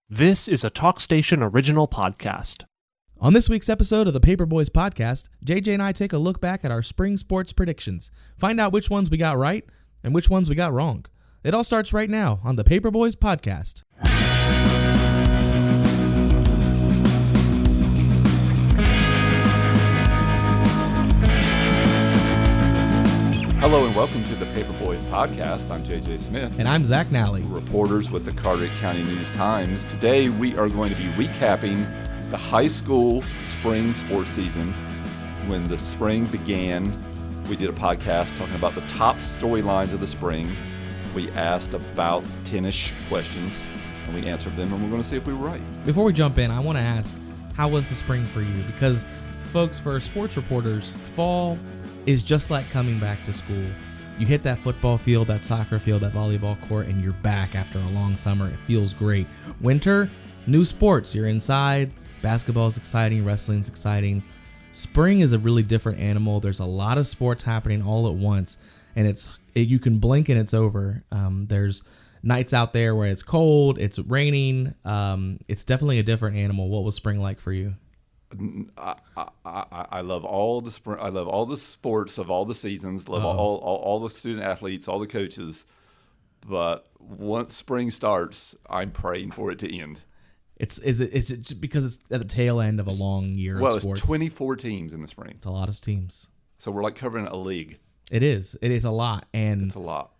This is a TalkStation original podcast. On this week's episode of the Paperboys podcast, JJ and I take a look back at our spring sports predictions, find out which ones we got right and which ones we got wrong. It all starts right now on the Paperboys podcast. Hello and welcome to the Paperboys podcast. I'm JJ Smith. And I'm Zach Nally. Reporters with the Carteret County News-Times. Today we are going to be recapping the high school spring sports season. When the spring began, we did a podcast talking about the top storylines of the spring. We asked about 10-ish questions and we answered them, and we're going to see if we were right. Before we jump in, I want to ask, how was the spring for you? Because, folks, for sports reporters, fall is just like coming back to school. You hit that football field, that soccer field, that volleyball court, and you're back after a long summer. It feels great. Winter, new sports. You're inside. Basketball's exciting. Wrestling's exciting. Spring is a really different animal. There's a lot of sports happening all at once, and you can blink and it's over. There's nights out there where it's cold, it's raining. It's definitely a different animal. What was spring like for you? I love all the spring. I love all the sports of all the seasons. Love all the student athletes, all the coaches. But once spring starts, I'm praying for it to end. It's because it's at the tail end of a long year of sports. Well, it's 24 teams in the spring. It's a lot of teams. So we're like covering a league. It is. It is a lot, and it's a lot.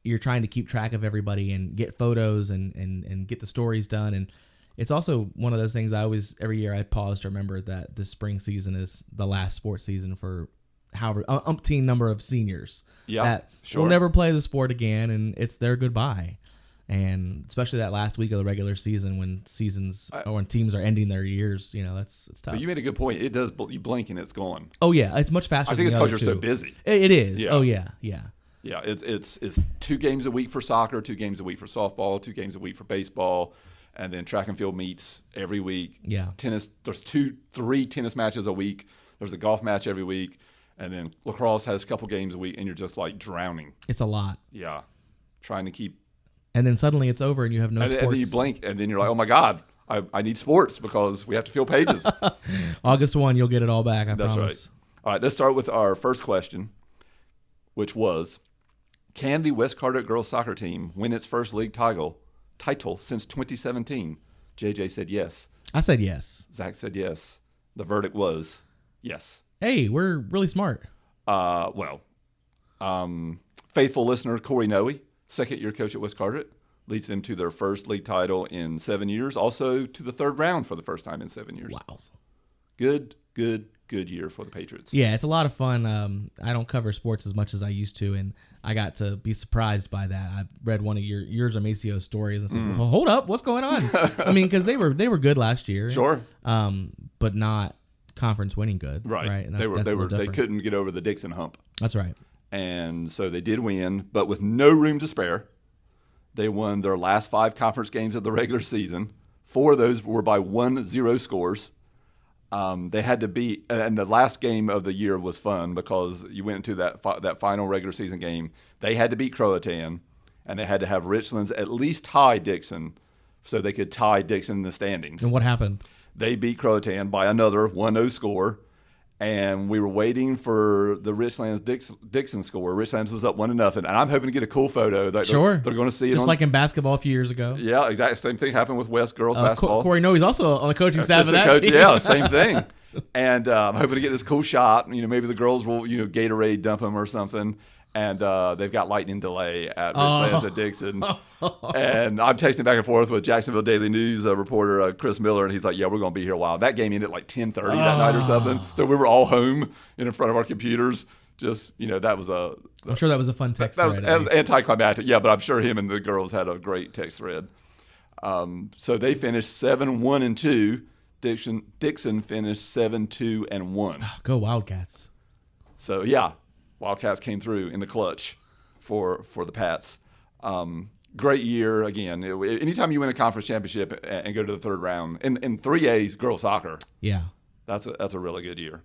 You're trying to keep track of everybody and get photos and get the stories done. And it's also one of those things every year I pause to remember that this spring season is the last sports season for however umpteen number of seniors that will never play the sport again, and it's their goodbye. And especially that last week of the regular season when when teams are ending their years, it's tough. But you made a good point. It does. You blink and it's gone. Oh yeah, it's much faster. I think it's because you're so busy. It is. Yeah. Oh yeah. Yeah, it's 2 games a week for soccer, 2 games a week for softball, 2 games a week for baseball. And then track and field meets every week. Yeah. Tennis, there's 3 tennis matches a week. There's a golf match every week. And then lacrosse has a couple games a week, and you're just like drowning. It's a lot. Yeah. Trying to keep. And then suddenly it's over and you have no sports. And then you blink, and then you're like, oh my God, I need sports because we have to fill pages. August 1, you'll get it all back, I promise. That's right. All right, let's start with our first question, which was, can the West Carteret girls soccer team win its first league title since 2017? JJ said yes. I said yes. Zach said yes. The verdict was yes. Hey, we're really smart. Faithful listener Corey Noe, second-year coach at West Carteret, leads them to their first league title in 7 years, also to the third round for the first time in 7 years. Wow. Good year for the Patriots. Yeah, it's a lot of fun. I don't cover sports as much as I used to, and I got to be surprised by that. I read one of yours or Maceo stories and said, well, hold up, what's going on? I mean, because they were good last year. Sure. But not conference winning good. Right. And they couldn't get over the Dixon hump. That's right. And so they did win, but with no room to spare. They won their last 5 conference games of the regular season. 4 of those were by 1-0 scores. They had to beat, and the last game of the year was fun because you went into that final regular season game. They had to beat Croatan, and they had to have Richlands at least tie Dixon so they could tie Dixon in the standings. And what happened? They beat Croatan by another 1-0 score, and we were waiting for the Richlands-Dixon score. Richlands was up 1-0, and I'm hoping to get a cool photo. Sure. They're going to see it just like in basketball a few years ago. Yeah, exactly. Same thing happened with West girls basketball. Corey Noe, he's also on the coaching staff of that coach, team. Yeah, same thing. And I'm hoping to get this cool shot. Maybe the girls will, Gatorade dump them or something. And they've got lightning delay at Richlands at Dixon. And I'm texting back and forth with Jacksonville Daily News reporter Chris Miller, and he's like, yeah, we're going to be here a while. That game ended at like 10:30 that night or something. So we were all home in front of our computers. Just, that was I'm sure that was a fun text thread. That was anticlimactic. Yeah, but I'm sure him and the girls had a great text thread. So they finished 7-1-2. Dixon finished 7-2-1. Go Wildcats. So, yeah. Wildcats came through in the clutch for the Pats. Great year again. Anytime you win a conference championship and go to the third round in 3A's girls soccer, that's a really good year.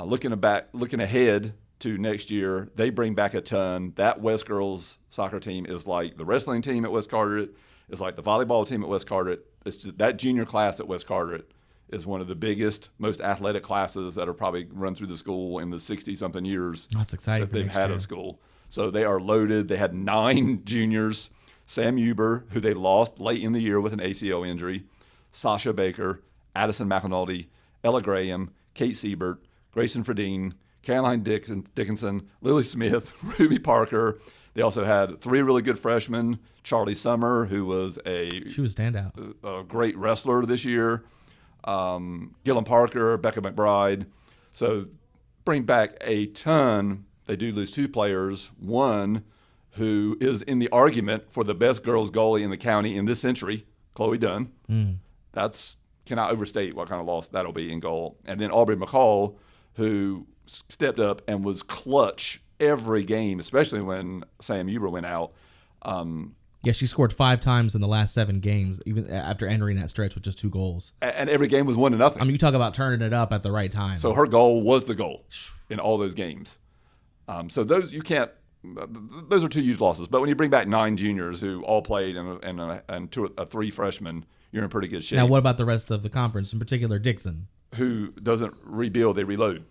Looking ahead to next year, they bring back a ton. That West girls soccer team is like the wrestling team at West Carteret, is like the volleyball team at West Carteret, that junior class at West Carteret is one of the biggest, most athletic classes that are probably run through the school in the 60-something years That's exciting. that they've had at school. So they are loaded. They had 9 juniors. Sam Huber, who they lost late in the year with an ACL injury, Sasha Baker, Addison McAnulty, Ella Graham, Kate Siebert, Grayson Fredine, Caroline Dickinson, Lily Smith, Ruby Parker. They also had 3 really good freshmen, Charlie Summer, who was She was standout. a great wrestler this year, Gillian Parker, Becca McBride. So bring back a ton. They do lose 2 players, one who is in the argument for the best girls goalie in the county in this century, Chloe Dunn. That's cannot overstate what kind of loss that'll be in goal. And then Aubrey McCall, who stepped up and was clutch every game, especially when Sam Huber went out. Yeah, she scored 5 times in the last 7 games, even after entering that stretch with just 2 goals. And every game was 1-0. I mean, you talk about turning it up at the right time. So her goal was the goal in all those games. So those you can't. Those are 2 huge losses. But when you bring back 9 juniors who all played and 3 freshmen, you're in pretty good shape. Now, what about the rest of the conference, in particular Dixon? Who doesn't rebuild, they reload.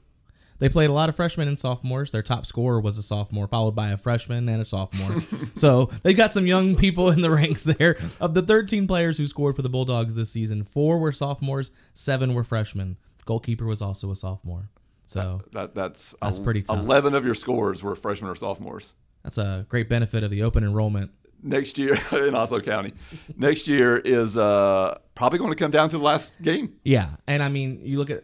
They played a lot of freshmen and sophomores. Their top scorer was a sophomore, followed by a freshman and a sophomore. So they've got some young people in the ranks there. Of the 13 players who scored for the Bulldogs this season, 4 were sophomores, 7 were freshmen. Goalkeeper was also a sophomore. So that's pretty tough. 11 of your scores were freshmen or sophomores. That's a great benefit of the open enrollment. Next year in Oslo County. Next year is probably going to come down to the last game. Yeah, and I mean, you look at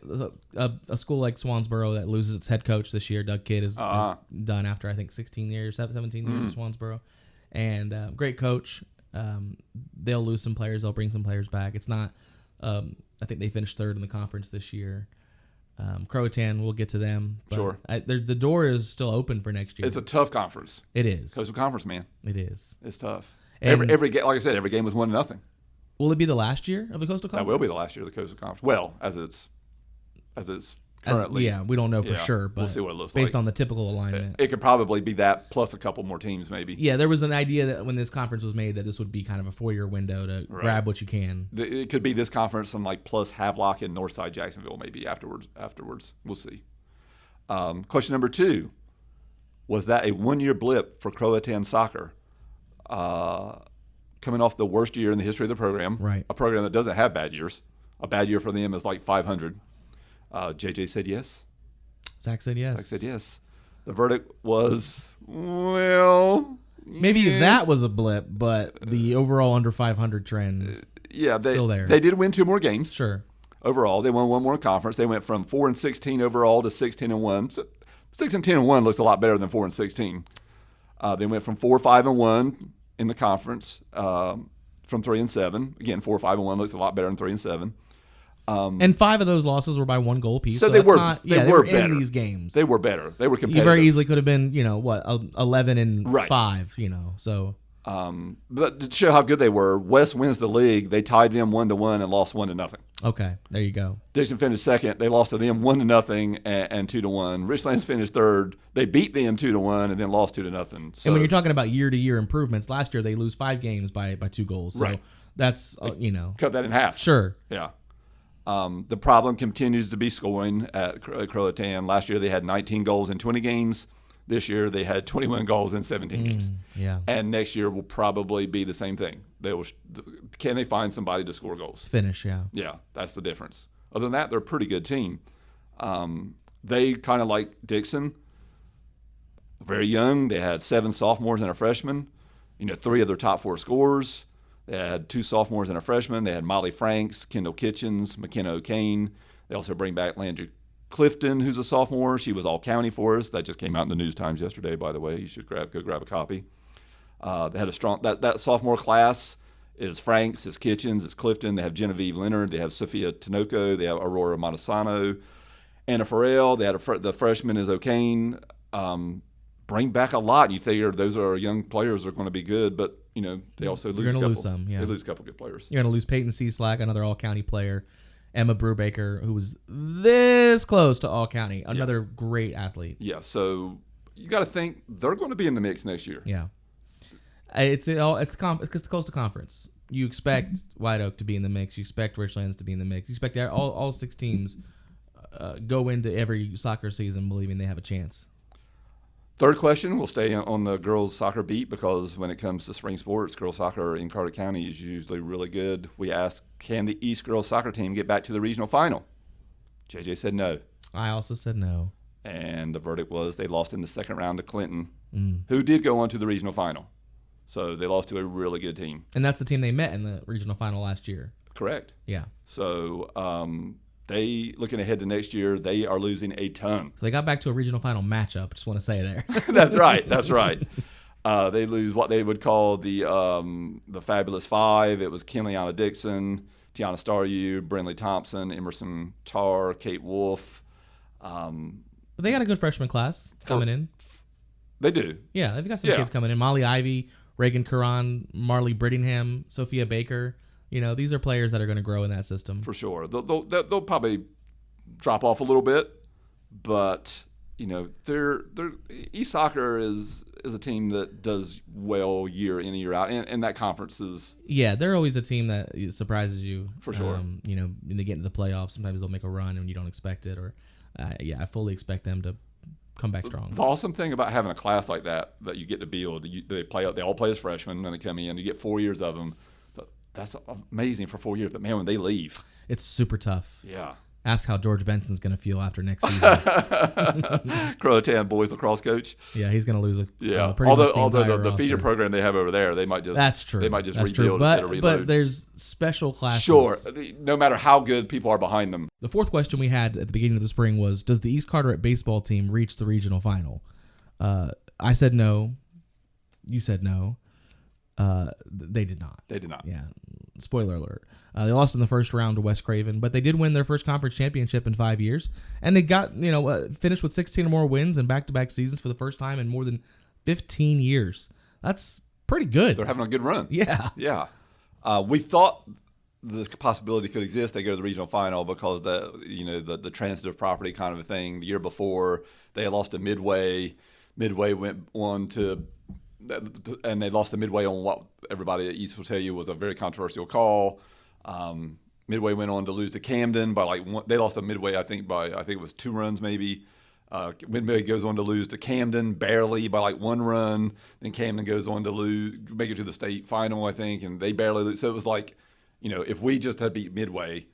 a school like Swansboro that loses its head coach this year. Doug Kidd is done after, I think, 17 years at Swansboro. And great coach. They'll lose some players. They'll bring some players back. It's not I think they finished 3rd in the conference this year. Croatan, we'll get to them. But Sure. The door is still open for next year. It's a tough conference. It is. Coastal Conference, man. It is. It's tough. And- Every game, like I said, every game was 1-0. Will it be the last year of the Coastal Conference? That will be the last year of the Coastal Conference. Well, as it's currently. We don't know for sure, but we'll see what it looks based like. on the typical alignment. It could probably be that plus a couple more teams, maybe. Yeah, there was an idea that when this conference was made that this would be kind of a 4-year window to grab what you can. It could be this conference and like plus Havelock and Northside Jacksonville maybe afterwards. We'll see. Question number 2, was that a 1-year blip for Croatan soccer? Coming off the worst year in the history of the program. Right. A program that doesn't have bad years. A bad year for them is like 500. JJ said yes. Zach said yes. Zach said yes. The verdict was, well... Maybe yeah. that was a blip, but the overall under 500 trend Yeah, still there. They did win 2 more games. Sure. Overall, they won 1 more conference. They went from 4-16 overall to 6-10-1. So 6-10-1 looks a lot better than 4-16. They went from 4-5-1 in the conference from 3-7. Again, 4-5-1 looks a lot better than 3-7. And 5 of those losses were by 1 goal piece. So So they that's were not, they they were were better. in these games. They were better. They were You competitive. very easily could have been, 11 and Right. 5, So But to show how good they were, West wins the league. They tied them 1-1 and lost 1-0. okay, there you go. Dixon finished second. They lost to them 1-0 and 2-1. Richlands finished third. They beat them 2-1 and then lost 2-0. So And when you're talking about year-to-year improvements, last year they lose 5 games by 2 goals. So Right. that's cut that in half. sure. Yeah. The problem continues to be scoring at Croatan. Last year they had 19 goals in 20 games. This year they had 21 goals in 17 games. Yeah. And next year will probably be the same thing. Can they find somebody to score goals? Finish, yeah. Yeah, that's the difference. Other than that, they're a pretty good team. They kind of like Dixon, very young. They had 7 sophomores and a freshman. 3 of their top 4 scorers. They had 2 sophomores and a freshman. They had Molly Franks, Kendall Kitchens, McKenna O'Kane. They also bring back Landry Clifton, who's a sophomore. She was all county for us. That just came out in the News Times yesterday, by the way. You should go grab a copy. They had a strong that sophomore class is Franks, is Kitchens, is Clifton. They have Genevieve Leonard. They have Sophia Tinoco. They have Aurora Montesano. Anna Farrell. They had the freshman is O'Kane. Bring back a lot. You figure those are young players that are going to be good, but they also lose. You're going to lose some. Yeah. They lose a couple good players. You're going to lose Peyton Cieslak, another all-county player. Emma Brubaker, who was this close to all-county, another great athlete. Yeah, so you got to think they're going to be in the mix next year. Yeah. It's the Coastal Conference. you expect White Oak to be in the mix. You expect Richlands to be in the mix. You expect all 6 teams go into every soccer season believing they have a chance. Third question, we'll stay on the girls soccer beat because when it comes to spring sports, girls soccer in Carter County is usually really good. We asked, can the East girls soccer team get back to the regional final? JJ said no. I also said no. And the verdict was they lost in the second round to Clinton, who did go on to the regional final. So they lost to a really good team. And that's the team they met in the regional final last year. Correct. Yeah. So they, looking ahead to next year, they are losing a ton. So they got back to a regional final matchup. Just want to say there. That's right. That's right. They lose what they would call the Fabulous Five. It was Kenliana Dixon, Tiana Staryu, Brinley Thompson, Emerson Tarr, Kate Wolf. But they got a good freshman class coming in. They do. Yeah, they've got some kids coming in. Molly Ivy, Reagan Curran, Marley Brittingham, Sophia Baker. These are players that are going to grow in that system. For sure. They'll probably drop off a little bit, but they're East Soccer is a team that does well year in and year out, and that conference is. Yeah, they're always a team that surprises you. For sure. When they get into the playoffs, sometimes they'll make a run and you don't expect it. Or, I fully expect them to come back strong. The awesome thing about having a class like that you get to build, they all play as freshmen when they come in. You get 4 years of them. That's amazing for 4 years. But, man, when they leave. It's super tough. Yeah. Ask how George Benson's going to feel after next season. Croatan boys lacrosse coach. Yeah, he's going to lose although the feeder program they have over there, they might just. That's true. They might just That's rebuild true. instead of reload. But there's special classes. Sure. No matter how good people are behind them. The fourth question we had at the beginning of the spring was, does the East Carteret baseball team reach the regional final? I said no. You said no. They did not. They did not. Yeah. Spoiler alert. They lost in the first round to West Craven, but they did win their first conference championship in 5 years. And they got, finished with 16 or more wins in back-to-back seasons for the first time in more than 15 years. That's pretty good. They're having a good run. Yeah. Yeah. We thought the possibility could exist they go to the regional final because the transitive property kind of a thing. The year before, they had lost to Midway. Midway went on to, and they lost to Midway on what everybody at East will tell you was a very controversial call. Midway went on to lose to Camden by they lost to Midway, I think it was 2 runs maybe. Midway goes on to lose to Camden barely by 1 run. Then Camden goes on to make it to the state final, I think, and they barely lose. So it was if we just had beat Midway,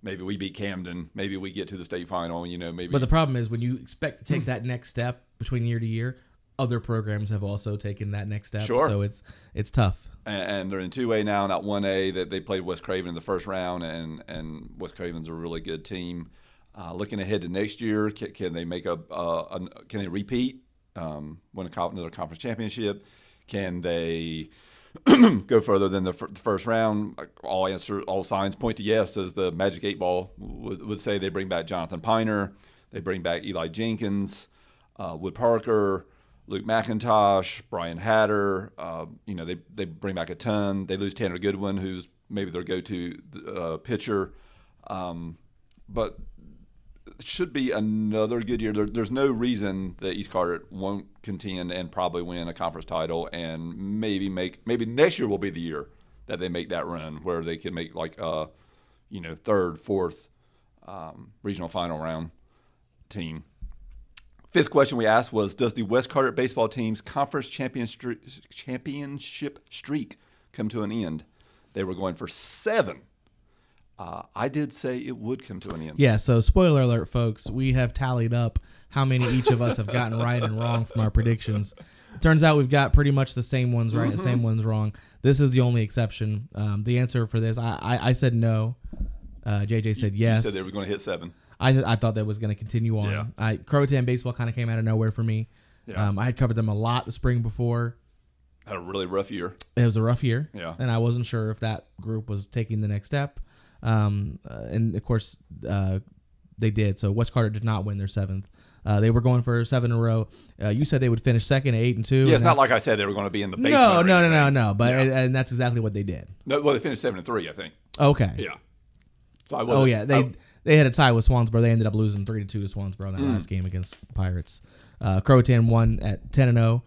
maybe we beat Camden, maybe we get to the state final, maybe. But the problem is when you expect to take that next step between year to year, other programs have also taken that next step. Sure. So it's tough. And they're in 2A now, not 1A. That they played West Craven in the first round, and West Craven's a really good team. Looking ahead to next year, can they make can they repeat, win another conference championship? Can they go further than the first round? All signs point to yes, as the Magic 8 Ball would say. They bring back Jonathan Piner, they bring back Eli Jenkins, Wood Parker, Luke McIntosh, Brian Hatter. They bring back a ton. They lose Tanner Goodwin, who's maybe their go-to pitcher. But it should be another good year. There's no reason that East Carteret won't contend and probably win a conference title, and maybe next year will be the year that they make that run where they can make third, fourth regional final round team. Fifth question we asked was, does the West Carteret baseball team's conference championship streak come to an end? They were going for 7. I did say it would come to an end. Yeah, so spoiler alert, folks. We have tallied up how many each of us have gotten right and wrong from our predictions. It turns out we've got pretty much the same ones right and the same ones wrong. This is the only exception. The answer for this, I said no. JJ said yes. You said they were going to hit 7. I thought that was going to continue on. Yeah. Croatan baseball kind of came out of nowhere for me. Yeah. I had covered them a lot the spring before. Had a really rough year. It was a rough year. Yeah. And I wasn't sure if that group was taking the next step. And of course, they did. So West Carteret did not win their 7th. They were going for 7 in a row. You said they would finish second at 8-2. Yeah, it's not like I said they were going to be in the basement. No. But and that's exactly what they did. No, well, they finished 7-3, I think. Okay. Yeah. So They had a tie with Swansboro. They ended up losing 3-2 to Swansboro in that last game against the Pirates. Croatan won at 10-0.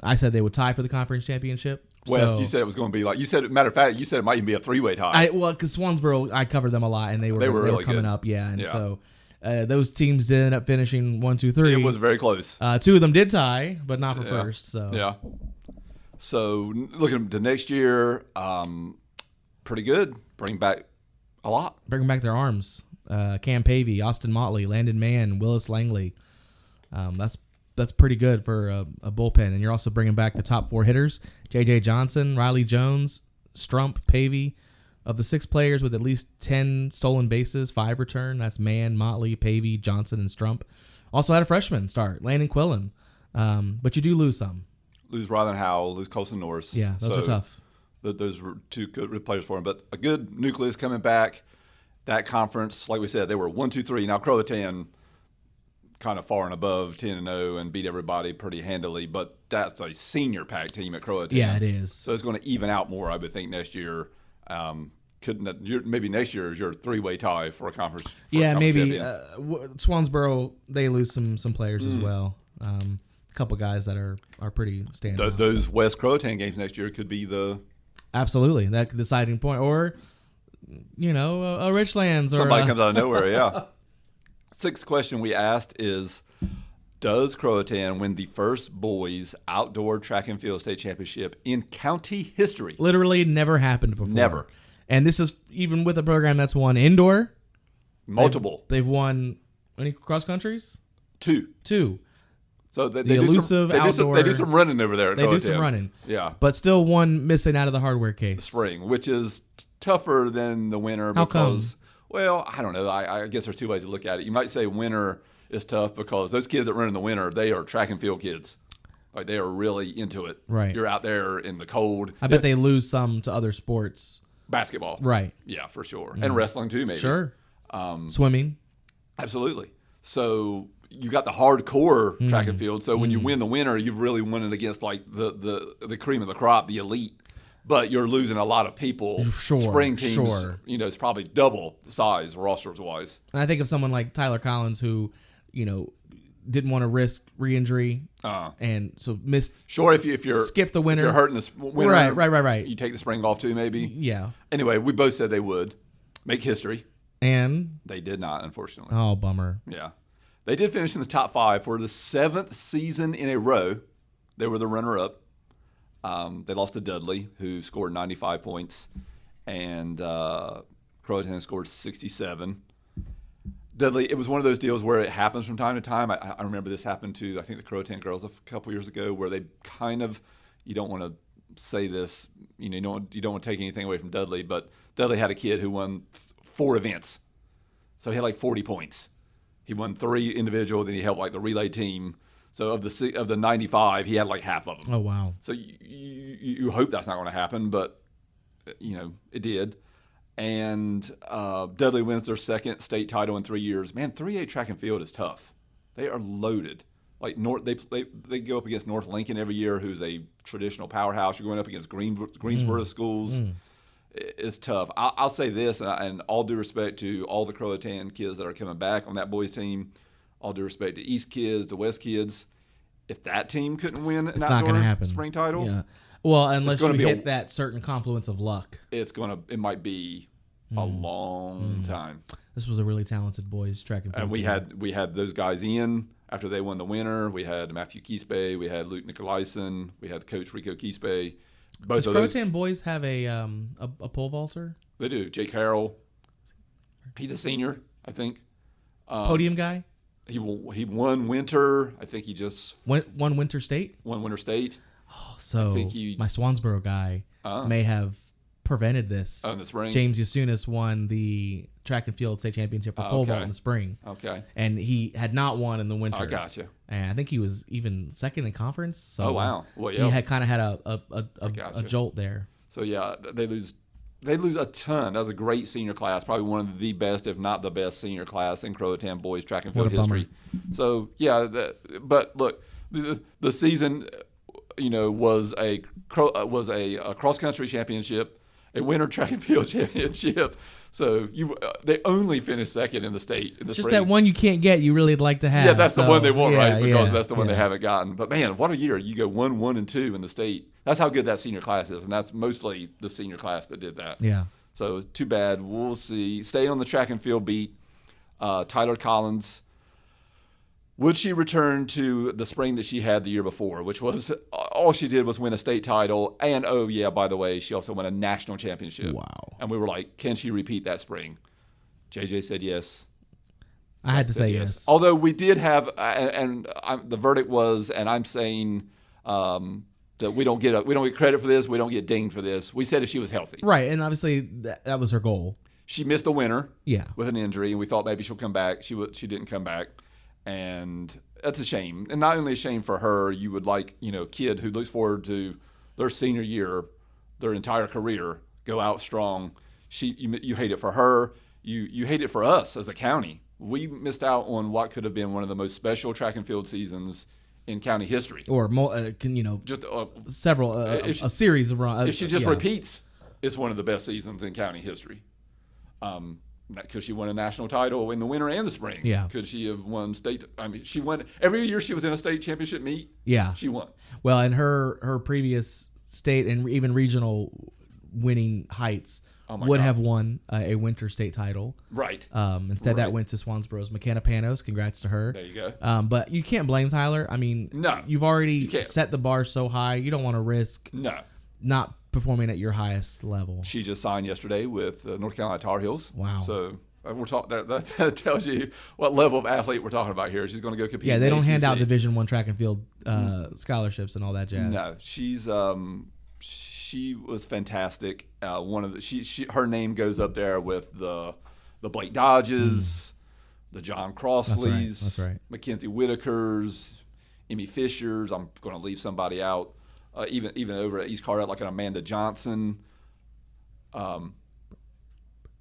I said they would tie for the conference championship. West, So- you said it was going to be like you said. Matter of fact, you said it might even be a three-way tie. Because Swansboro, I covered them a lot, and they were really coming good. up, and Yeah. so those teams did end up finishing 1, 2, 3. It was very close. Two of them did tie, but not for Yeah. first. So Yeah. So looking to next year, pretty good. Bring back a lot. bring back their arms. Cam Pavey, Austin Motley, Landon Mann, Willis Langley. That's pretty good for a bullpen. And you're also bringing back the top 4 hitters: J.J. Johnson, Riley Jones, Strump, Pavey. Of the 6 players with at least 10 stolen bases, 5 return. That's Mann, Motley, Pavey, Johnson, and Strump. Also had a freshman start, Landon Quillen. But you do lose some. Lose Rylan Howell, lose Colson Norris. Yeah, those are tough. Those were 2 good players for him. But a good nucleus coming back. That conference, like we said, they were 1, 2, 3. Now Croatan kind of far and above 10-0 and beat everybody pretty handily. But that's a senior pack team at Croatan. Yeah, it is. So it's going to even out more, I would think, next year. Maybe next year is your 3-way tie for a conference. Yeah, maybe champion. Swansboro, they lose some players as well. A couple guys that are pretty standout. Those West Croatan games next year could be the Absolutely, that deciding point, or a Richlands, somebody or comes out of nowhere. Yeah. 6th question we asked is, does Croatan win the first boys outdoor track and field state championship in county history? literally never happened before. Never. And this is even with a program that's won indoor. Multiple. They've won any cross countries? 2. 2. So they The do elusive they do outdoor- some running over there. At They do Croatan. some running, Yeah. but still one missing out of the hardware case. Spring, which is tougher than the winter How because, come? well, I don't know. I guess there's 2 ways to look at it. You might say winter is tough because those kids that run in the winter, they are track and field kids. Like they are really into it. Right. You're out there in the cold. I bet they lose some to other sports. Basketball. Right. Yeah, for sure. And wrestling too, maybe. Sure. Swimming. Absolutely. So you got the hardcore track and field. So when you win the winter, you've really won it against like the cream of the crop, the elite. But you're losing a lot of people. Sure, Spring teams, sure. it's probably double the size rosters wise. And I think of someone like Tyler Collins who, didn't want to risk re-injury and so missed. Sure, if you're skip the winter. if you're hurting this winter, Right. You take the spring off too, maybe. Yeah. Anyway, we both said they would make history. And They did not, unfortunately. oh, bummer. Yeah. They did finish in the top 5 for the 7th season in a row. They were the runner-up. They lost to Dudley, who scored 95 points, and Croatan scored 67. Dudley, it was one of those deals where it happens from time to time. I remember this happened to, I think, the Croatan girls a couple years ago, where they kind of, you don't want to say this, you don't want to take anything away from Dudley, but Dudley had a kid who won 4 events. So he had like 40 points. He won 3 individual, then he helped like the relay team. So of the 95, he had like half of them. Oh, wow. So you hope that's not going to happen, but it did. And Dudley wins their 2nd state title in 3 years. Man, 3A track and field is tough. They are loaded. Like they go up against North Lincoln every year, who's a traditional powerhouse. You're going up against Greensboro schools. It's tough. I'll say this, and all due respect to all the Croatan kids that are coming back on that boys team, all due respect to East kids, the West kids, if that team couldn't win an It's not going to outdoor happen. spring title, Yeah. Well, unless you gonna be hit that certain confluence of luck. it might be a long time. This was a really talented boys track and field. And team. we had those guys in after they won the winter. We had Matthew Keespe, we had Luke Nicolaisen, we had Coach Rico Keespe. Both Does of those, Croatan boys have a pole vaulter? they do. Jake Harrell, he's a senior, I think. Podium guy? He won winter. I think he just One Winter State? won winter state So think he- my Swansboro guy may have prevented this. in the spring. James Yasunis won the track and field state championship for pole vault okay. in the spring. Okay, And he had not won in the winter. I gotcha. And I think he was even 2nd in conference. So Oh, wow. Well, yeah. he had kind of had a gotcha. jolt there. So yeah, they lose a ton. That was a great senior class, probably one of the best, if not the best, senior class in Croatan boys track and What field a bummer. history. So yeah, but look, the season, was a cross country championship, a winter track and field championship. So they only finished second in the state. In the Just spring. that one you can't get, you really like to have. Yeah, that's the one they want, yeah, right? Because yeah, that's the one yeah. they haven't gotten. But man, what a year! You go 1, 1, and 2 in the state. That's how good that senior class is, and that's mostly the senior class that did that. Yeah. So too bad. We'll see. Staying on the track and field beat, Tyler Collins. Would she return to the spring that she had the year before, which was all she did was win a state title? And, oh, yeah, by the way, she also won a national championship. Wow. And we were like, can she repeat that spring? JJ said yes. I had to Said say yes. Although we did have, the verdict was, and I'm saying that we don't get credit for this, we don't get dinged for this. We said if she was healthy. Right, and obviously that was her goal. She missed the winter Yeah. with an injury, and we thought maybe she'll come back. She didn't come back. And that's a shame. And not only a shame for her, you would like, kid who looks forward to their senior year, their entire career, go out strong. You hate it for her. You hate it for us as a county. We missed out on what could have been one of the most special track and field seasons in county history. Or Just several if she- a series of runs. if she just repeats, it's one of the best seasons in county history. Could she win a national title in the winter and the spring? Yeah. Could she have won state? I mean, she won every year she was in a state championship meet. Yeah. She won. Well, and her previous state and even regional winning heights my would God. have won a winter state title. Right. Instead, that Right. went to Swansboro's McKenna Panos. Congrats to her. There you go. But you can't blame Tyler. I mean, No, you've already you can't. set the bar so high. You don't want to risk No. not performing at your highest level. She just signed yesterday with North Carolina Tar Heels. Wow. So we're talking. That tells you what level of athlete we're talking about here. She's going to go compete. Yeah, in they the don't hand out ACC. Division I track and field scholarships and all that jazz. No, she was fantastic. One of the her name goes up there with the Blake Dodges, the John Crossleys, That's right. Mackenzie Whitakers, Emmy Fishers. I'm going to leave somebody out. Even over at East Carteret, like an Amanda Johnson,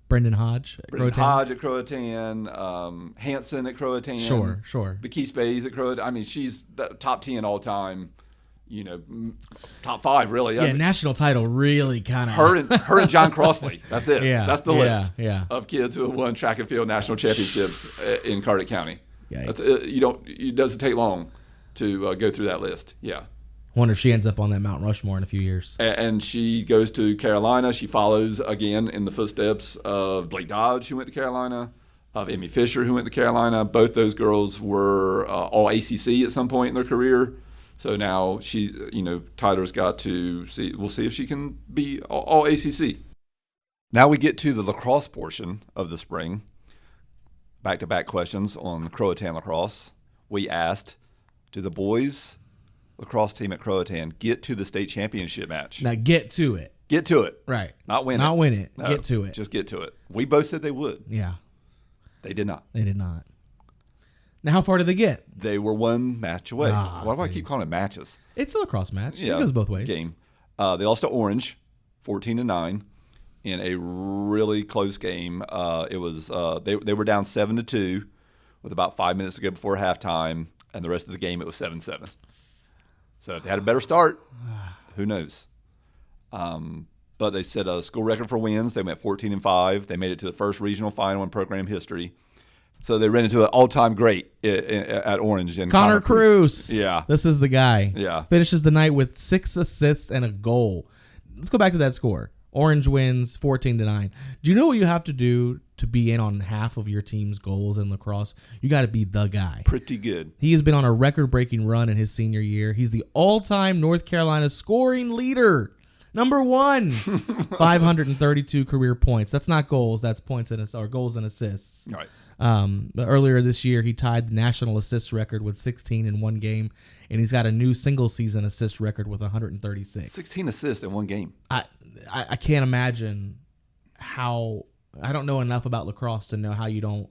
Brendan Hodge. at Brendan Croatan. Hodge at Croatan, Hanson at Croatan. Sure. Becky Spays at Croatan. I mean, she's the top 10 all time. Top 5 really. I Yeah, mean, national title really kind of. her and John Crossley. That's it. Yeah, That's the yeah, list yeah. of kids who have won track and field national championships in Carteret County. Yikes. It doesn't take long to go through that list. Yeah. Wonder if she ends up on that Mount Rushmore in a few years. And she goes to Carolina. She follows again in the footsteps of Blake Dodge, who went to Carolina, of Emmy Fisher, who went to Carolina. Both those girls were all ACC at some point in their career. So now Tyler's got to see. We'll see if she can be all ACC. Now we get to the lacrosse portion of the spring. Back-to-back questions on Croatan lacrosse. We asked, do the boys lacrosse team at Croatan get to the state championship match? Now get to it. Get to it. Right. Not win Not it. win it. No, Get to it. Just get to it. We both said they would. Yeah, They did not. they did not. Now, how far did they get? They were one match away. Why do I see. keep calling it matches? It's a lacrosse match. Yeah, It goes both ways. Game. They lost to Orange, 14-9, in a really close game. It was they were down 7-2 with about 5 minutes to go before halftime, and the rest of the game it was 7-7. So if they had a better start, who knows? But they set a school record for wins. They went 14-5. They made it to the first regional final in program history. So they ran into an all-time great at Orange. And Connor Cruz. Yeah. This is the guy. Yeah. Finishes the night with 6 assists and a goal. Let's go back to that score. Orange wins 14-9. Do you know what you have to do to be in on half of your team's goals in lacrosse? You got to be the guy. Pretty good. He has been on a record-breaking run in his senior year. He's the all-time North Carolina scoring leader. Number 1. 532 career points. That's not goals. That's points or goals and assists. All right. But earlier this year, he tied the national assist record with 16 in one game, and he's got a new single-season assist record with 136. 16 assists in one game. I can't imagine how. I don't know enough about lacrosse to know how you don't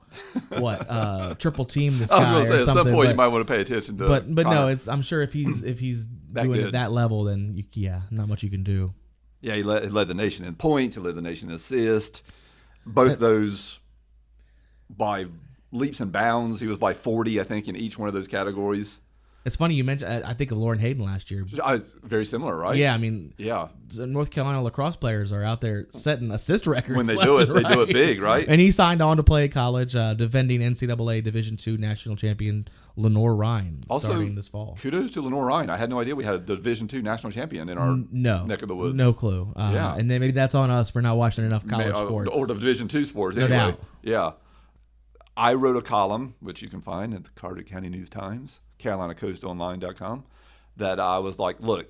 triple team this guy I was going to or say, at something. some point but, you might want to pay attention to but Connor. no, I'm sure if he's That doing it good. that level, then not much you can do. Yeah, he led the nation in points. He led the nation in assists. Both those by leaps and bounds. He was by 40, I think, in each one of those categories. It's funny you mentioned. I think of Lauren Hayden last year. Very similar, right? Yeah, I mean, Yeah. North Carolina lacrosse players are out there setting assist records. When they left do it, and they do it right. big, right? And he signed on to play at college, defending NCAA Division II national champion Lenore Ryan Also, starting this fall. Kudos to Lenore Ryan. I had no idea we had a Division II national champion in our neck of the woods. No clue. Yeah. And then maybe that's on us for not watching enough college sports. Or the Division II sports, No anyway. doubt. Yeah. I wrote a column, which you can find at the Carter County News Times, CarolinaCoastOnline.com, that I was like, look,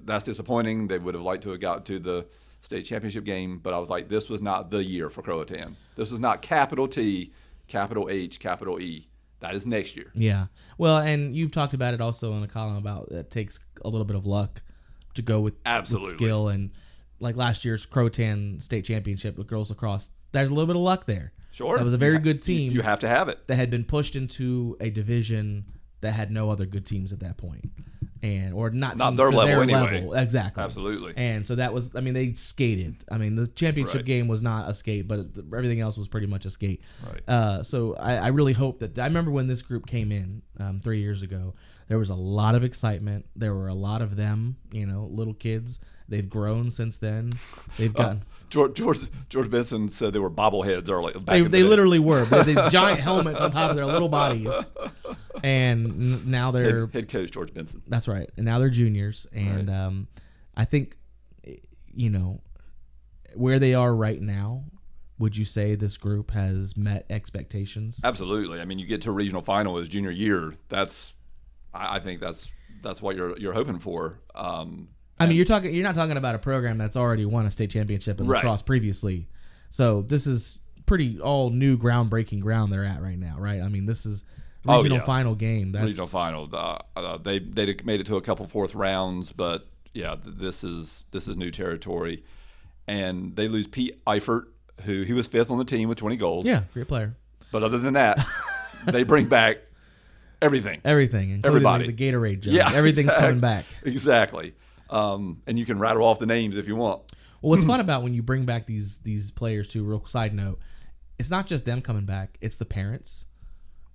that's disappointing. They would have liked to have got to the state championship game, but I was like, this was not the year for Croatan. This was not capital T, capital H, capital E. That is next year. Yeah. Well, and you've talked about it also in a column about it takes a little bit of luck to go with skill. And like last year's Croatan state championship with girls lacrosse, there's a little bit of luck there. Sure. That was a very good team. You have to have it. That had been pushed into a division that had no other good teams at that point. Or not teams their for level their anyway. level. Exactly. Absolutely. And so that was, I mean, they skated. I mean, the championship game was not a skate, but everything else was pretty much a skate. Right. So I really hope that, I remember when this group came in 3 years ago, there was a lot of excitement. There were a lot of them, little kids. They've grown since then. They've gotten... George Benson said they were bobbleheads early. They literally were. They had these giant helmets on top of their little bodies. And now they're... Head coach George Benson. That's right. And now they're juniors. And I think, where they are right now, would you say this group has met expectations? Absolutely. I mean, you get to a regional final as junior year. I think that's what you're hoping for. I mean, you're not talking about a program that's already won a state championship in lacrosse previously. So this is pretty all new groundbreaking ground they're at right now, right? I mean, this is regional final game. Regional final. They made it to a couple fourth rounds, but yeah, this is new territory. And they lose Pete Eifert, who he was fifth on the team with 20 goals. Yeah, great player. But other than that, they bring back everything. Everything, including Everybody. the Gatorade jug. Yeah, everything's coming back. Exactly. And you can rattle off the names if you want. Well, what's fun about when you bring back these players too, real side note, it's not just them coming back, it's the parents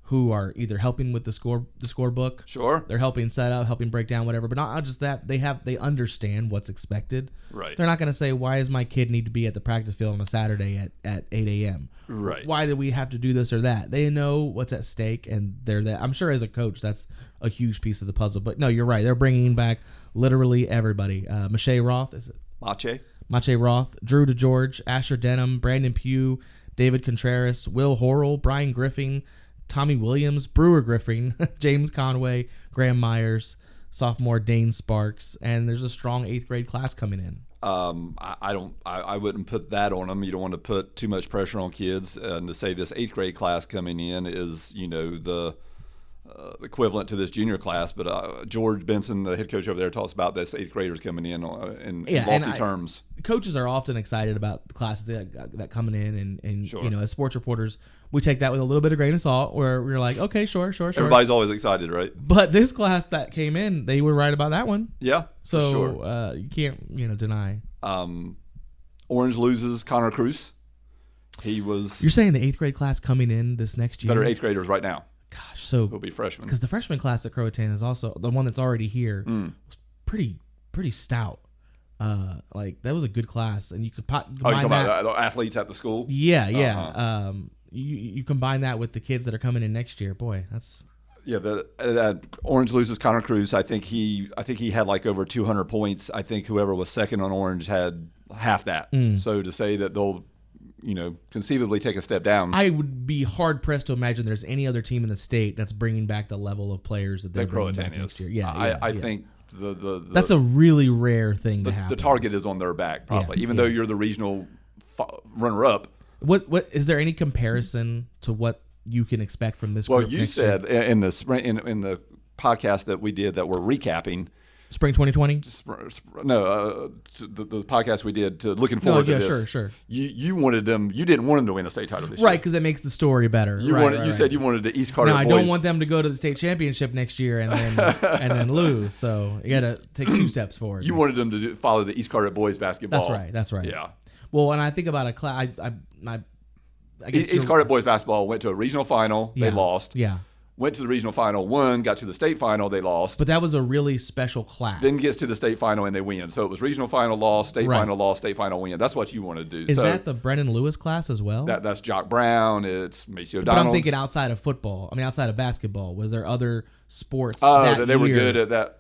who are either helping with the scorebook. Sure. They're helping set up, helping break down, whatever. But not just that, they understand what's expected. Right. They're not going to say, why does my kid need to be at the practice field on a Saturday at 8 a.m.? Right. Why do we have to do this or that? They know what's at stake, and they're that. I'm sure as a coach, that's a huge piece of the puzzle. But no, you're right. They're bringing back literally everybody. Mache Roth, is it? Mache Roth, Drew DeGeorge, Asher Denham, Brandon Pugh, David Contreras, Will Horrell, Brian Griffin, Tommy Williams, Brewer Griffin, James Conway, Graham Myers, sophomore Dane Sparks, and there's a strong 8th grade class coming in. I wouldn't put that on them. You don't want to put too much pressure on kids, and to say this 8th grade class coming in is the equivalent to this junior class. But George Benson, the head coach over there, talks about this 8th graders coming in lofty terms. Coaches are often excited about the classes that coming in, and sure. As sports reporters, we take that with a little bit of grain of salt, where we're like, okay, sure. Everybody's always excited, right? But this class that came in, they were right about that one. Yeah. So sure. You can't deny. Orange loses Connor Cruz. You're saying the 8th grade class coming in this next year? That are 8th graders right now. Gosh, so he'll be freshmen. Because the freshman class at Croatan is also the one that's already here. Was pretty stout. That was a good class, and you could combine you talking about the athletes at the school? Yeah. Uh-huh. You combine that with the kids that are coming in next year. Boy, that's Orange loses Connor Cruz. I think he had like over 200 points. I think whoever was second on Orange had half that. So to say that they'll conceivably take a step down. I would be hard pressed to imagine there's any other team in the state that's bringing back the level of players that they're bringing back next year. Yeah, I think that's a really rare thing to happen. The target is on their back, probably, even though you're the regional runner-up. What is there any comparison to what you can expect from this? Well, group you said in the spring in the podcast that we did that we're recapping. Spring 2020? No, the podcast we did to looking forward to this. Sure. You wanted them. You didn't want them to win a state title this year, right? Because it makes the story better. You said you wanted the East Carter boys. No, I don't want them to go to the state championship next year and then lose. So you got to take 2 steps forward. You wanted them to follow the East Carter boys basketball. That's right. Yeah. Well, when I think about a class, I guess East Carter boys basketball went to a regional final. Yeah, they lost. Yeah. went to the regional final, won, got to the state final, they lost. But that was a really special class. Then gets to the state final and they win. So it was regional final loss, state Right. final loss, state final win. That's what you want to do. Is so that the Brennan Lewis class as well? that's Jock Brown. It's Macy but O'Donnell. I'm thinking outside of football. I mean, outside of basketball. Was there other sports that they were year? good at that.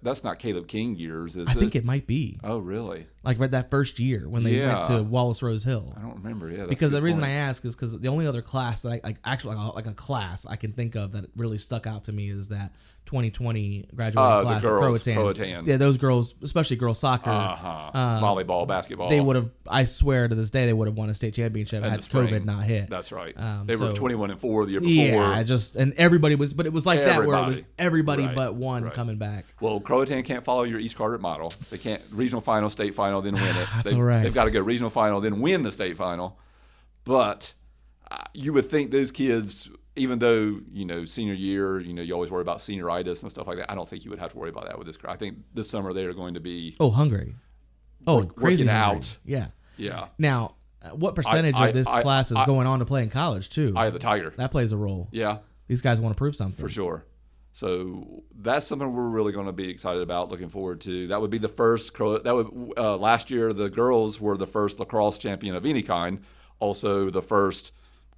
That's not Caleb King years, is I it? think it might be. Oh, really? Like right that first year when they went Yeah. to Wallace Rose Hill. I don't remember. Yeah, that's Because a the good reason point. I ask is because the only other class that I actually like a class I can think of that really stuck out to me is that 2020 graduating The class girls, at Croatan. Croatan. Yeah, those girls, especially girls soccer, Volleyball, basketball. they would have. I swear to this day, they would have won a state championship in had the spring. COVID not hit. That's right. So- They were 21-4 the year before. Yeah, and everybody was, but it was like that where it was everybody Right, but one right. coming back. Well, Croatan can't follow your East Carteret model. They can't regional final, state final, then win it. That's all right. They've got to go regional final, then win the state final. But you would think those kids, even though senior year, you always worry about senioritis and stuff like that. I don't think you would have to worry about that with this. I think this summer they are going to be Oh, hungry. Oh, crazy working hungry. out. Yeah. Yeah, Now, what percentage of this class is going on to play in college too? Eye of the Tiger. That plays a role. Yeah, These guys want to prove something. for sure. So that's something we're really going to be excited about, looking forward to. That would be the first. Last year the girls were the first lacrosse champion of any kind, also the first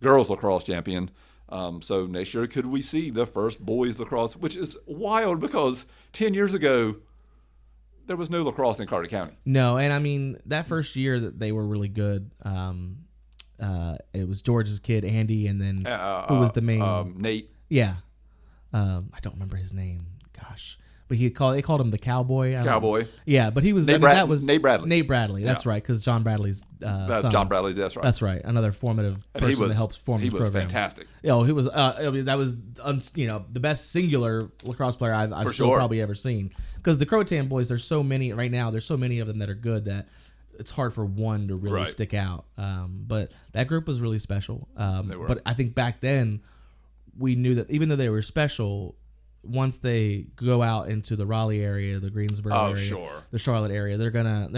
girls lacrosse champion. So next year, could we see the first boys lacrosse, which is wild because 10 years ago there was no lacrosse in Carter County. No, and I mean that first year that they were really good. It was George's kid Andy, and then who was the main? Nate. Yeah, I don't remember his name. Gosh, but they called him the Cowboy. I don't know. Cowboy. Yeah, but he was. Nate that was Nate Bradley. Nate Bradley. That's Yeah. right, because John Bradley's That's son. John Bradley. That's right. That's right. Another formative And person that helps form he this was program. fantastic. He was. I mean, that was the best singular lacrosse player I've For still sure. probably ever seen. Because the Croatan boys, there's so many right now. There's so many of them that are good that it's hard for one to really Right. stick out. But that group was really special. They were. But I think back then we knew that even though they were special, once they go out into the Raleigh area, the Greensboro area, sure. the Charlotte area, they're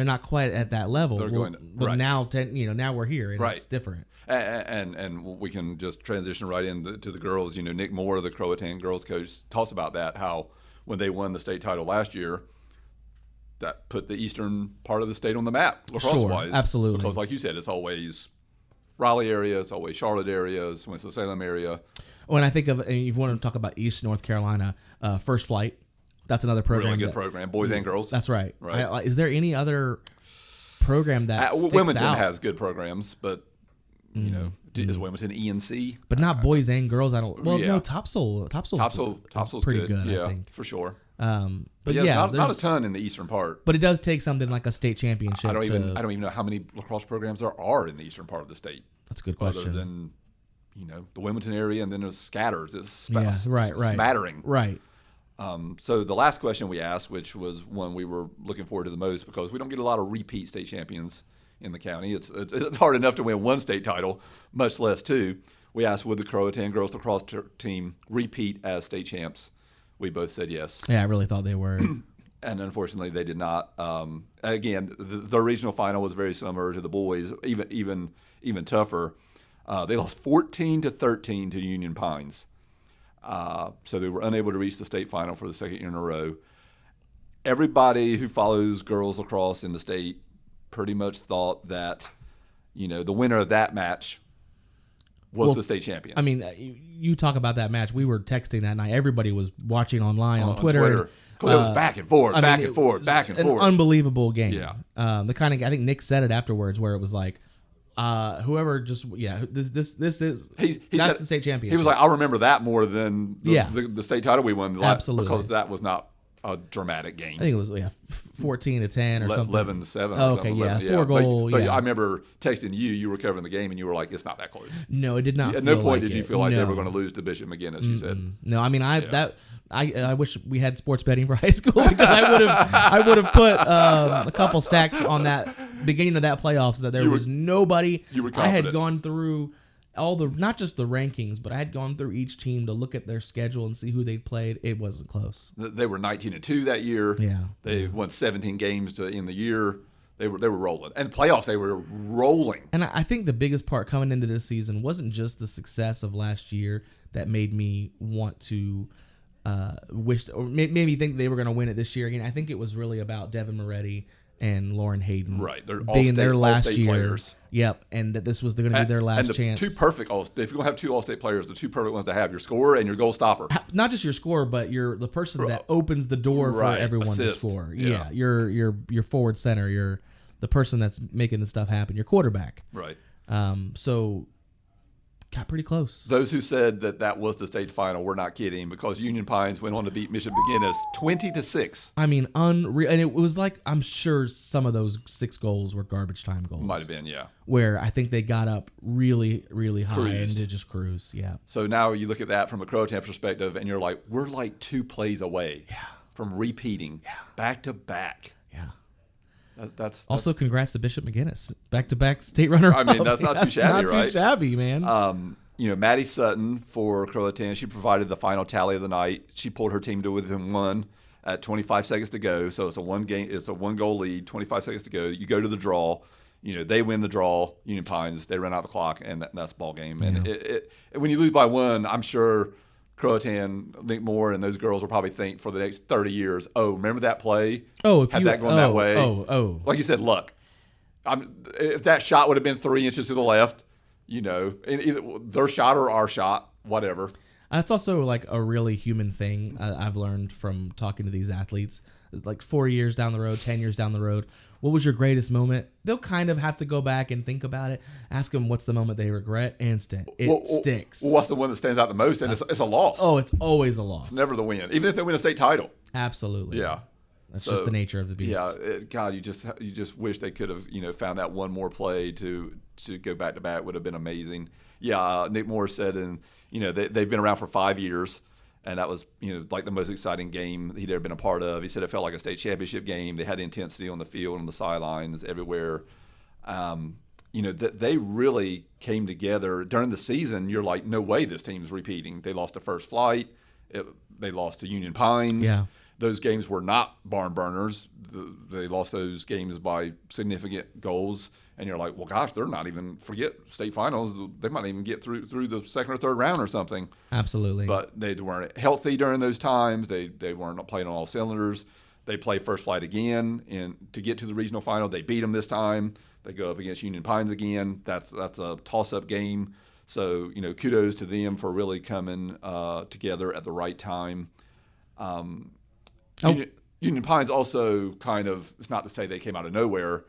not quite at that level. They're going to- but right. now now we're here and Right. it's different. And we can just transition right into the girls. Nick Moore, the Croatan girls coach, talks about that, how when they won the state title last year, that put the eastern part of the state on the map, lacrosse-wise. Sure, absolutely. Because like you said, it's always Raleigh area, it's always Charlotte area, it's Winston-Salem area. When I think of, and you want to talk about East North Carolina, First Flight, that's another program. Really good that- program, boys and girls. That's right. Right. Is there any other program that sticks Wilmington out? has good programs, but is Wilmington ENC? But not boys and girls. I don't. Well, Yeah. no, Topsail's Topsail's pretty good. yeah, I think. for sure. But Yeah, yeah, not a there's- ton in the eastern part. But it does take something like a state championship. I don't even know how many lacrosse programs there are in the eastern part of the state, That's a good other question. than the Wilmington area, and then there's scatters. It's right. smattering. Right. So the last question we asked, which was one we were looking forward to the most, because we don't get a lot of repeat state champions in the county. It's hard enough to win one state title, much less two. We asked, would the Croatan girls lacrosse team repeat as state champs? We both said yes. Yeah, I really thought they were. And unfortunately, they did not. Again, the regional final was very similar to the boys, even tougher. They lost 14-13 to Union Pines, so they were unable to reach the state final for the second year in a row. Everybody who follows girls lacrosse in the state pretty much thought that the winner of that match was the state champion. I mean, you talk about that match. We were texting that night. Everybody was watching online on Twitter. Because it was back and forth, back it and forth, was back and an forth. unbelievable game. Yeah. The kind of I think Nick said it afterwards, where it was like, whoever just this is He that's said- the state championship. He was like, I remember that more than Yeah. the state title we won. Absolutely. Because that was not a dramatic game. I think it was 14-10 or something. 11-7. Oh, or okay, something. yeah, 11, 4 goal. But yeah. I remember texting you. You were covering the game, and you were like, "It's not that close." No, it did not. At feel no point like did you it. feel like they No. were going to lose to Bishop McGinnis. You said, No, I mean I wish we had sports betting for high school because I would have put a couple stacks on that beginning of that playoffs that there was nobody. you were I had confident. gone through all the not just the rankings, but I had gone through each team to look at their schedule and see who they'd played. It wasn't close. they were 19-2 that year. Yeah. They won 17 games in the year. They were rolling, and playoffs they were rolling. And I think the biggest part coming into this season wasn't just the success of last year. that made me want to wish or maybe think they were going to win it this year. Again, I think it was really about Devin Moretti and Lauren Hayden, Right, they're being their last all-state year. players. Yep, and that this was going to be their last and the chance. Two perfect if you're going to have two all-state players, the two perfect ones to have, your scorer and your goal stopper. Not just your scorer, but you're the person that opens the door Right, for everyone assist. to score. Yeah. Your forward center. You're the person that's making the stuff happen. Your quarterback. Right. So got pretty close. Those who said that was the state final were not kidding, because Union Pines went on to beat Mission McGinnis 20-6. I mean, unreal. And it was like, I'm sure some of those 6 goals were garbage time goals. Might have been, yeah. Where I think they got up really, really high Cruised. and did just cruise. Yeah. So now you look at that from a Croatan perspective, and you're like, we're like 2 plays away from repeating back to back. Yeah. That's Also, congrats to Bishop McGinnis. Back-to-back state runner-up. I mean, that's not too shabby, not right? too shabby, man. Maddie Sutton for Croatan, she provided the final tally of the night. She pulled her team to within 1 at 25 seconds to go. So it's a 1-goal lead, 25 seconds to go. You go to the draw. They win the draw. Union Pines, they run out the clock, and that's the ball game. And when you lose by 1, I'm sure Croatan, Nick Moore, and those girls will probably think for the next 30 years, oh, remember that play? Had that going that way. Like you said, luck. If that shot would have been 3 inches to the left, either their shot or our shot, whatever. That's also like a really human thing I've learned from talking to these athletes. Like 4 years down the road, 10 years down the road, what was your greatest moment? They'll kind of have to go back and think about it. Ask them what's the moment they regret, and it sticks. What's the one that stands out the most? And it's a loss. Oh, it's always a loss. It's never the win, even if they win a state title. Absolutely. Yeah. That's just the nature of the beast. Yeah, God, you just wish they could have found that one more play to go back to back. Would have been amazing. Yeah, Nick Moore said, and they've been around for 5 years, and that was like the most exciting game he'd ever been a part of. He said it felt like a state championship game. They had intensity on the field, on the sidelines, everywhere. They really came together during the season. You're like, no way this team's repeating. They lost the first flight. They lost to Union Pines. Yeah. Those games were not barn burners. They lost those games by significant goals. And you're like, well, gosh, they're not even, forget state finals. They might even get through the second or third round or something. Absolutely. But they weren't healthy during those times. They weren't playing on all cylinders. They play first flight again, and to get to the regional final, they beat them this time. They go up against Union Pines again. That's a toss-up game. So, kudos to them for really coming together at the right time. Union Pines also kind of, it's not to say they came out of nowhere,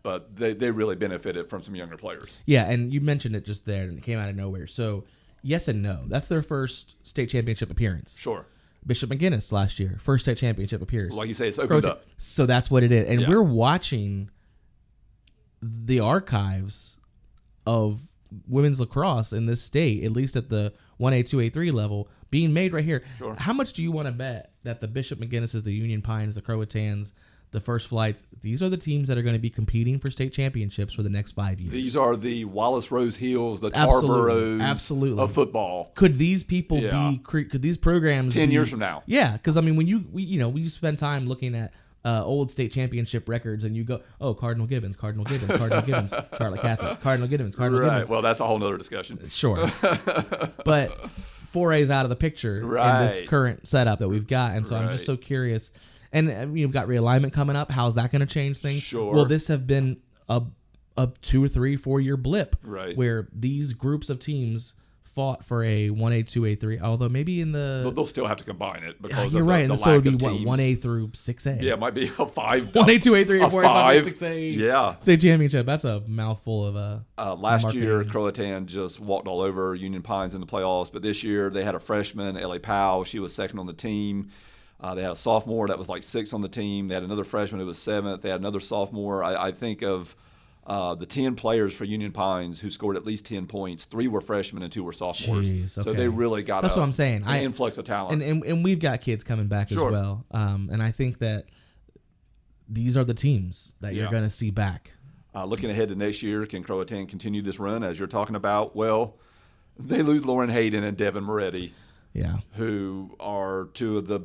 but they really benefited from some younger players. Yeah, and you mentioned it just there, and it came out of nowhere. So, yes and no. That's their first state championship appearance. Sure. Bishop McGinnis last year, first state championship appearance. Like you say, it's opened up. So that's what it is. And we're watching the archives of women's lacrosse in this state, at least at the 1A, 2A, 3 level, being made right here. Sure. How much do you want to bet that the Bishop McGinnises, the Union Pines, the Croatans, the First Flights, these are the teams that are going to be competing for state championships for the next 5 years? These are the Wallace Rose Hills, the Tarboroughs of football. Could these people be? Could these programs 10 be, years from now? Yeah, because I mean, when we spend time looking at old state championship records, and you go, oh, Cardinal Gibbons, Charlotte Catholic, Cardinal Gibbons. Right. Well, that's a whole nother discussion. Sure, but 4A's out of the picture in this current setup that we've got, and so I'm just so curious. And you've got realignment coming up. How's that going to change things? Sure. Will this have been a 2 or 3, 4 year blip where these groups of teams fought for a 1A, 2A, 3? Although maybe in the they'll still have to combine it because you're of right. the And so it'd be lack of what, teams. 1A through 6A? Yeah, it might be a 5. 1A, 2A, 3A, 4A, 5, 6A. Yeah. State championship. That's a mouthful of last year, Croatan just walked all over Union Pines in the playoffs, but this year they had a freshman, Ellie Powell. She was second on the team. They had a sophomore that was like 6th on the team. They had another freshman who was 7th. They had another sophomore. I think of the 10 players for Union Pines who scored at least 10 points. 3 were freshmen and 2 were sophomores. Jeez, okay. So they really got That's what I'm saying. An influx of talent. And we've got kids coming back as well. And I think that these are the teams that you're going to see back. Looking ahead to next year, can Croatan continue this run as you're talking about? Well, they lose Lauren Hayden and Devin Moretti. Yeah, who are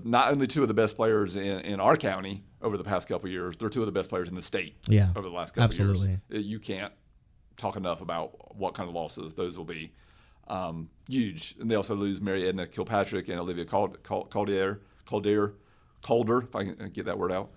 not only two of the best players in our county over the past couple of years, they're 2 of the best players in the state over the last couple of years. You can't talk enough about what kind of losses those will be. Huge. And they also lose Mary Edna Kilpatrick and Olivia Calder, if I can get that word out.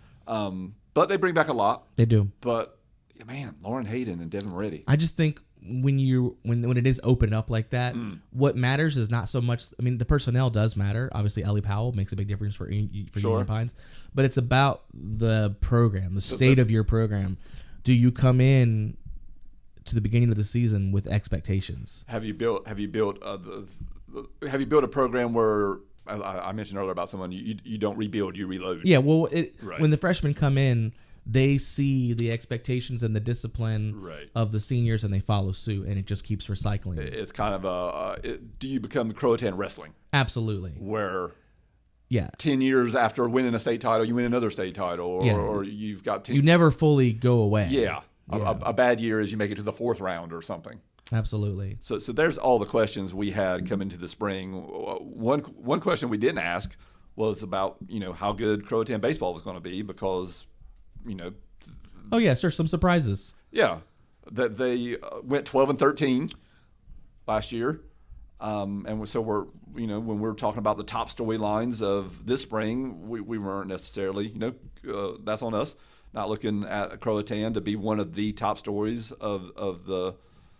But they bring back a lot. They do. But, man, Lauren Hayden and Devin Reddy. I just think when it is open up like that, what matters is not so much. I mean, the personnel does matter. Obviously, Ellie Powell makes a big difference for Union Pines, but it's about the program, the state of your program. Do you come in to the beginning of the season with expectations? Have you built a program where I mentioned earlier about someone you don't rebuild, you reload? Yeah. Well, when the freshmen come in, they see the expectations and the discipline of the seniors, and they follow suit, and it just keeps recycling. It's kind of do you become Croatan wrestling? Absolutely. Where 10 years after winning a state title, you win another state title, or you've got 10. You never fully go away. Yeah. A bad year is you make it to the 4th round or something. Absolutely. So there's all the questions we had coming to the spring. One question we didn't ask was about how good Croatan baseball was going to be, because oh yeah, sure, some surprises. Yeah, that they went 12-13 last year, and so we're when we're talking about the top storylines of this spring, we weren't necessarily that's on us, not looking at Croatan to be one of the top stories of the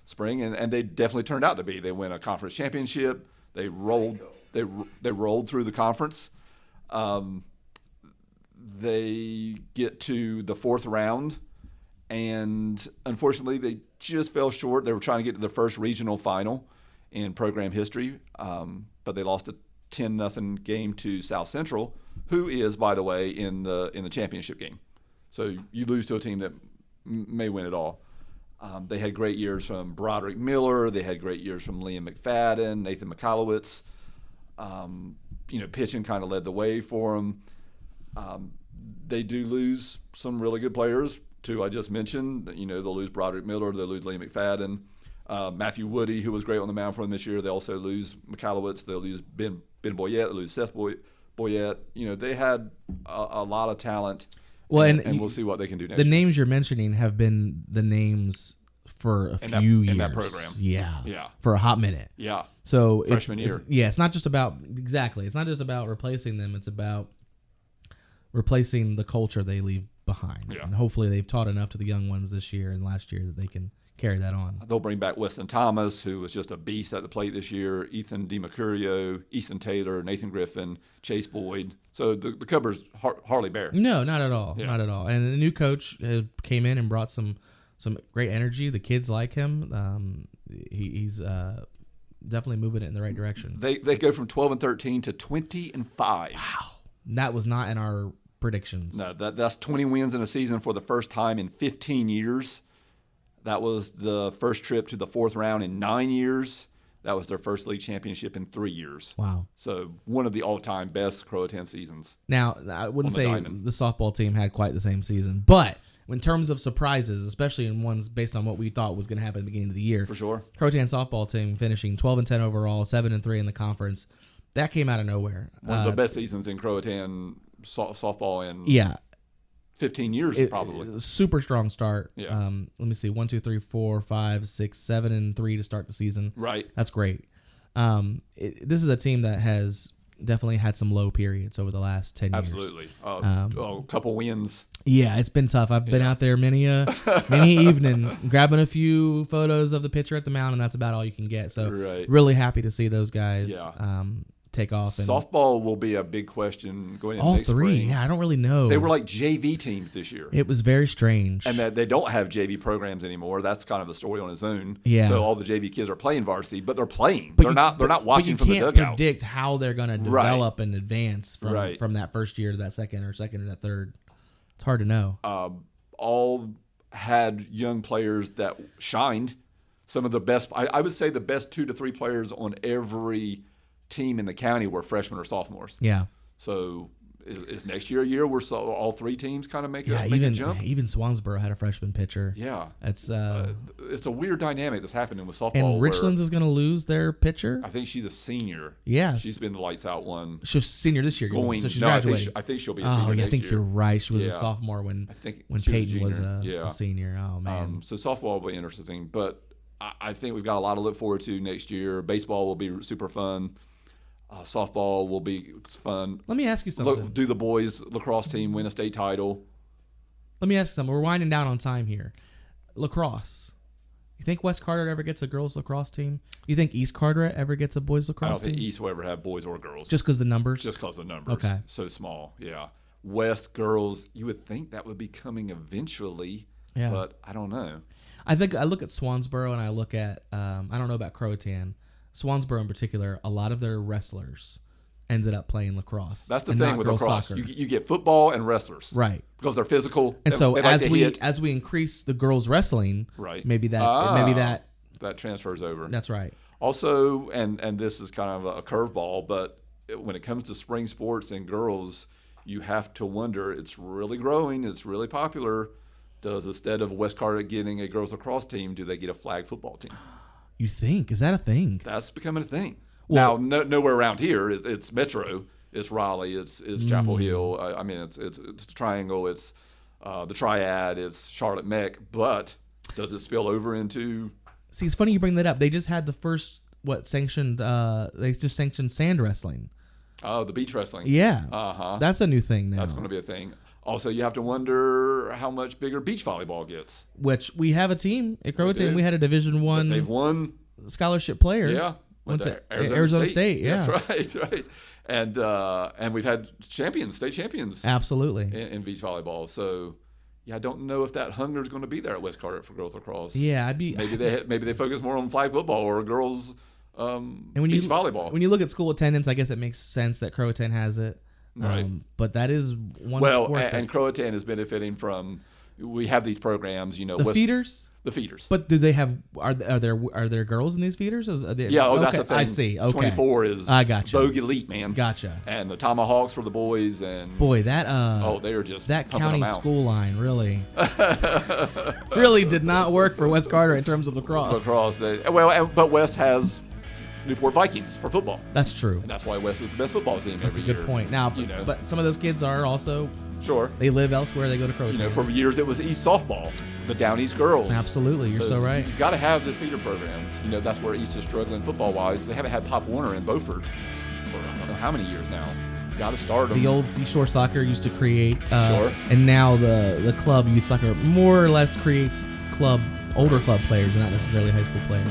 spring, and they definitely turned out to be. They win a conference championship. They rolled through the conference. They get to the 4th round, and unfortunately, they just fell short. They were trying to get to the first regional final in program history, but they lost a 10-0 game to South Central, who is, by the way, in the championship game. So you lose to a team that may win it all. They had great years from Broderick Miller. They had great years from Liam McFadden, Nathan Mikalowicz. Pitching kind of led the way for them. They do lose some really good players, too. I just mentioned, they'll lose Broderick Miller, they'll lose Liam McFadden, Matthew Woody, who was great on the mound for them this year. They also lose Mikalowicz, they'll lose Ben Boyette, they'll lose Seth Boyette. They had a lot of talent. Well, and we'll see what they can do next year. The names you're mentioning have been the names for a few years. In that program. Yeah. For a hot minute. Yeah. So freshman year. It's not just about It's not just about replacing them. It's about replacing the culture they leave behind. Yeah. And hopefully they've taught enough to the young ones this year and last year that they can carry that on. They'll bring back Weston Thomas, who was just a beast at the plate this year, Ethan DiMercurio, Easton Taylor, Nathan Griffin, Chase Boyd. So the cupboard's hardly bare. No, not at all. Yeah. Not at all. And the new coach came in and brought some great energy. The kids like him. He's definitely moving it in the right direction. They go from 12-13 to 20-5. Wow. That was not in our predictions. No, that's 20 wins in a season for the first time in 15 years. That was the first trip to the 4th round in 9 years. That was their first league championship in 3 years. Wow. So one of the all-time best Croatan seasons. Now, I wouldn't say the softball team had quite the same season, but in terms of surprises, especially in ones based on what we thought was going to happen at the beginning of the year. For sure. Croatan softball team finishing 12-10 overall, 7-3 in the conference. That came out of nowhere. One of the best seasons in Croatan softball in 15 years, probably. Super strong start. Yeah. Let me see. 1, 2, 3, 4, 5, 6, 7, and 3 to start the season. Right. That's great. This is a team that has definitely had some low periods over the last 10 years. Absolutely. A couple wins. Yeah, it's been tough. I've been out there many evening grabbing a few photos of the pitcher at the mound, and that's about all you can get. So really happy to see those guys take off. And softball will be a big question going into all next three. spring. Yeah, I don't really know. They were like JV teams this year. It was very strange. And that they don't have JV programs anymore. That's kind of a story on its own. Yeah. So all the JV kids are playing varsity, but they're playing. They're not watching from the dugout. You can't predict how they're going to develop and advance from that first year to that second or to that third. It's hard to know. All had young players that shined. Some of the best, I would say the best 2 to 3 players on every team in the county were freshmen or sophomores. Yeah. So is next year a year where all 3 teams kind of make a jump? Even Swansboro had a freshman pitcher. Yeah. It's a weird dynamic that's happening with softball. And Richlands is going to lose their pitcher? I think she's a senior. Yes. She's been the lights out one. She's senior this year. So she's graduating. I think she'll be a senior next year. I think you're right. She was a sophomore when Peyton was a senior. Oh, man. So softball will be interesting. But I think we've got a lot to look forward to next year. Baseball will be super fun. Softball will be fun. Let me ask you something. Do the boys lacrosse team win a state title? Let me ask you something. We're winding down on time here. Lacrosse. You think West Carteret ever gets a girls lacrosse team? You think East Carteret ever gets a boys I lacrosse don't think team? East will ever have boys or girls. Just because the numbers? Just because of the numbers. Okay. So small, yeah. West girls, you would think that would be coming eventually, Yeah. but I don't know. I think I look at Swansboro and I look at, I don't know about Croatan. Swansboro in particular, a lot of their wrestlers ended up playing lacrosse. That's the and thing not with girls lacrosse. soccer. You get football and wrestlers. Right. Because they're physical. And so they like to hit. as we increase the girls wrestling, Right. maybe that That transfers over. that's right. Also, and this is kind of a curveball, but when it comes to spring sports and girls, you have to wonder, it's really growing, it's really popular. Does, instead of West Carteret getting a girls lacrosse team, do they get a flag football team? You think? Is that a thing? That's becoming a thing. Well- now, nowhere around here. It's Metro, it's Raleigh, it's Chapel Hill. I mean, it's the Triangle, it's the Triad, it's Charlotte Mech. But does it spill over into? See, it's funny you bring that up. They just had the first sanctioned. They just sanctioned sand wrestling. Oh, the beach wrestling. Yeah, Uh-huh. that's a new thing now. That's going to be a thing. Also, you have to wonder how much bigger beach volleyball gets. Which we have a team at Croatan. do. We had a Division They've I won. scholarship player. Yeah. Went to Arizona State. Yeah, That's right. And we've had state champions absolutely. in beach volleyball. So, yeah, I don't know if that hunger is going to be there at West Carteret for girls lacrosse. Yeah, I'd be Maybe they focus more on flag football or girls and when beach you volleyball. When you look at school attendance, I guess it makes sense that Croatan has it. Right. But that is one well, sport. and Croatan is benefiting from. We have these programs, the feeders. The feeders. But do they have? Are there girls in these feeders? Yeah, okay, that's the thing. I see. Okay, 24 is I gotcha. Bogue Elite, man. Gotcha. And the Tomahawks for the boys, and Boy, that they are just that pumping county them out. school line really did not work for West Carteret in terms of lacrosse. Lacrosse, but West has Newport Vikings for football, That's true. and that's why West is the best football team That's a every good year. point. Now, you know, but some of those kids are also sure. they live elsewhere. They go to Croatan. For years it was East softball, the Down East girls. Absolutely, you're so right. You got to have this feeder programs. That's where East is struggling football wise. They haven't had Pop Warner in Beaufort for I don't know how many years now. Got to start them. The old Seashore Soccer used to create, Sure. and now the club Youth Soccer more or less creates older club players, and not necessarily high school players.